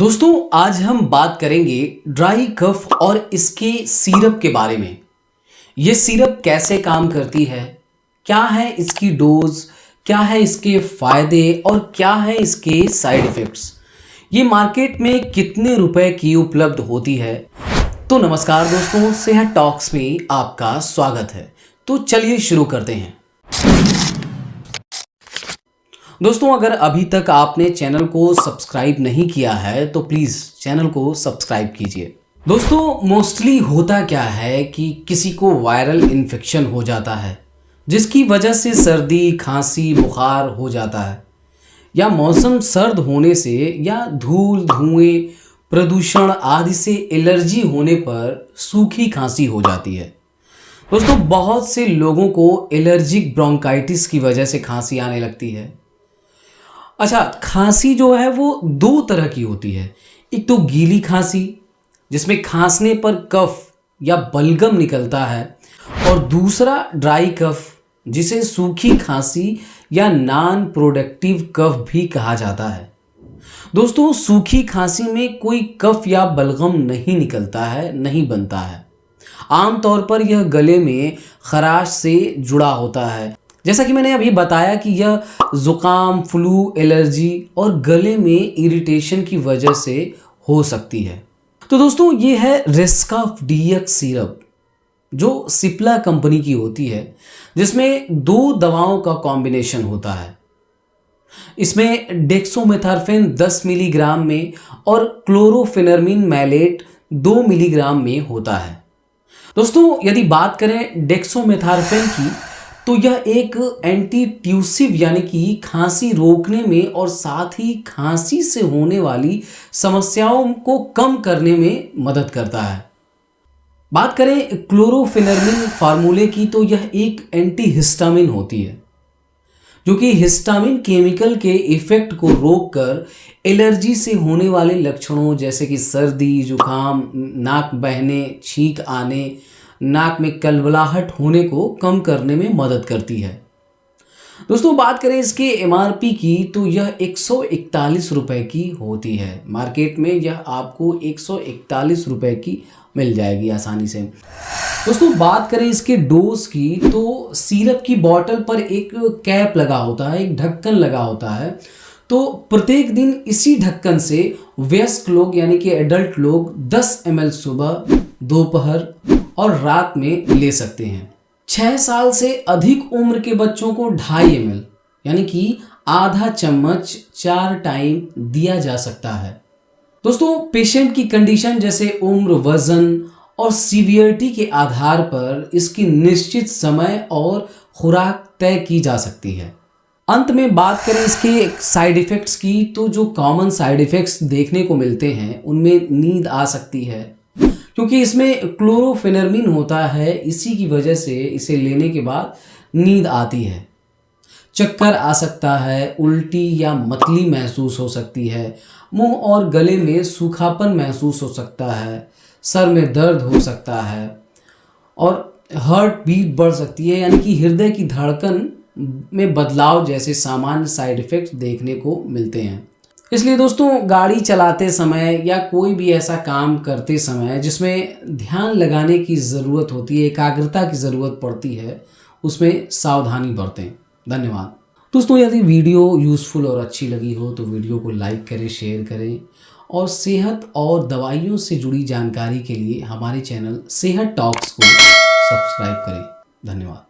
दोस्तों आज हम बात करेंगे ड्राई कफ और इसके सिरप के बारे में। ये सिरप कैसे काम करती है, क्या है इसकी डोज, क्या है इसके फायदे और क्या है इसके साइड इफ़ेक्ट्स, ये मार्केट में कितने रुपए की उपलब्ध होती है। तो नमस्कार दोस्तों, सेहत टॉक्स में आपका स्वागत है। तो चलिए शुरू करते हैं। दोस्तों अगर अभी तक आपने चैनल को सब्सक्राइब नहीं किया है तो प्लीज़ चैनल को सब्सक्राइब कीजिए। दोस्तों मोस्टली होता क्या है कि किसी को वायरल इन्फेक्शन हो जाता है जिसकी वजह से सर्दी, खांसी, बुखार हो जाता है, या मौसम सर्द होने से या धूल, धुएं, प्रदूषण आदि से एलर्जी होने पर सूखी खांसी हो जाती है। दोस्तों बहुत से लोगों को एलर्जिक ब्रोंकाइटिस की वजह से खांसी आने लगती है। अच्छा, खांसी जो है वो दो तरह की होती है। एक तो गीली खांसी जिसमें खांसने पर कफ या बलगम निकलता है, और दूसरा ड्राई कफ जिसे सूखी खांसी या नॉन प्रोडक्टिव कफ भी कहा जाता है। दोस्तों सूखी खांसी में कोई कफ या बलगम नहीं निकलता है, नहीं बनता है। आमतौर पर यह गले में खराश से जुड़ा होता है। जैसा कि मैंने अभी बताया कि यह जुकाम, फ्लू, एलर्जी और गले में इरिटेशन की वजह से हो सकती है। तो दोस्तों ये है रेस्काफ डीएक्स सिरप जो सिप्ला कंपनी की होती है, जिसमें दो दवाओं का कॉम्बिनेशन होता है। इसमें डेक्सोमेथार्फेन 10 मिलीग्राम में और क्लोरोफेनर्मिन मैलेट 2 मिलीग्राम में होता है। दोस्तों यदि बात करें डेक्सोमेथार्फेन की तो यह एक एंटी ट्यूसिव यानी कि खांसी रोकने में और साथ ही खांसी से होने वाली समस्याओं को कम करने में मदद करता है। बात करें क्लोरोफेनर्मिन फार्मूले की तो यह एक एंटी हिस्टामिन होती है जो कि हिस्टामिन केमिकल के इफेक्ट को रोककर एलर्जी से होने वाले लक्षणों जैसे कि सर्दी, जुकाम, नाक बहने, छींक आने, नाक में कलबलाहट होने को कम करने में मदद करती है। दोस्तों बात करें इसके एमआरपी की तो यह 141 रुपए की होती है। मार्केट में यह आपको 141 रुपए की मिल जाएगी आसानी से। दोस्तों बात करें इसके डोज की तो सिरप की बॉटल पर एक कैप लगा होता है, एक ढक्कन लगा होता है। तो प्रत्येक दिन इसी ढक्कन से वयस्क लोग यानी कि एडल्ट लोग 10 ml सुबह, दोपहर और रात में ले सकते हैं। 6 साल से अधिक उम्र के बच्चों को 2.5 ml यानी कि आधा चम्मच 4 टाइम दिया जा सकता है। दोस्तों पेशेंट की कंडीशन जैसे उम्र, वजन और सीवियरिटी के आधार पर इसकी निश्चित समय और खुराक तय की जा सकती है। अंत में बात करें इसके साइड इफ़ेक्ट्स की तो जो कॉमन साइड इफ़ेक्ट्स देखने को मिलते हैं उनमें नींद आ सकती है, क्योंकि इसमें क्लोरोफेनर्मिन होता है, इसी की वजह से इसे लेने के बाद नींद आती है। चक्कर आ सकता है, उल्टी या मतली महसूस हो सकती है, मुंह और गले में सूखापन महसूस हो सकता है, सर में दर्द हो सकता है और हार्ट बीट बढ़ सकती है यानी कि हृदय की धड़कन में बदलाव जैसे सामान्य साइड इफ़ेक्ट्स देखने को मिलते हैं। इसलिए दोस्तों गाड़ी चलाते समय या कोई भी ऐसा काम करते समय जिसमें ध्यान लगाने की ज़रूरत होती है, एकाग्रता की ज़रूरत पड़ती है, उसमें सावधानी बरतें। धन्यवाद। दोस्तों यदि वीडियो यूज़फुल और अच्छी लगी हो तो वीडियो को लाइक करें, शेयर करें और सेहत और दवाइयों से जुड़ी जानकारी के लिए हमारे चैनल सेहत टॉक्स को सब्सक्राइब करें। धन्यवाद।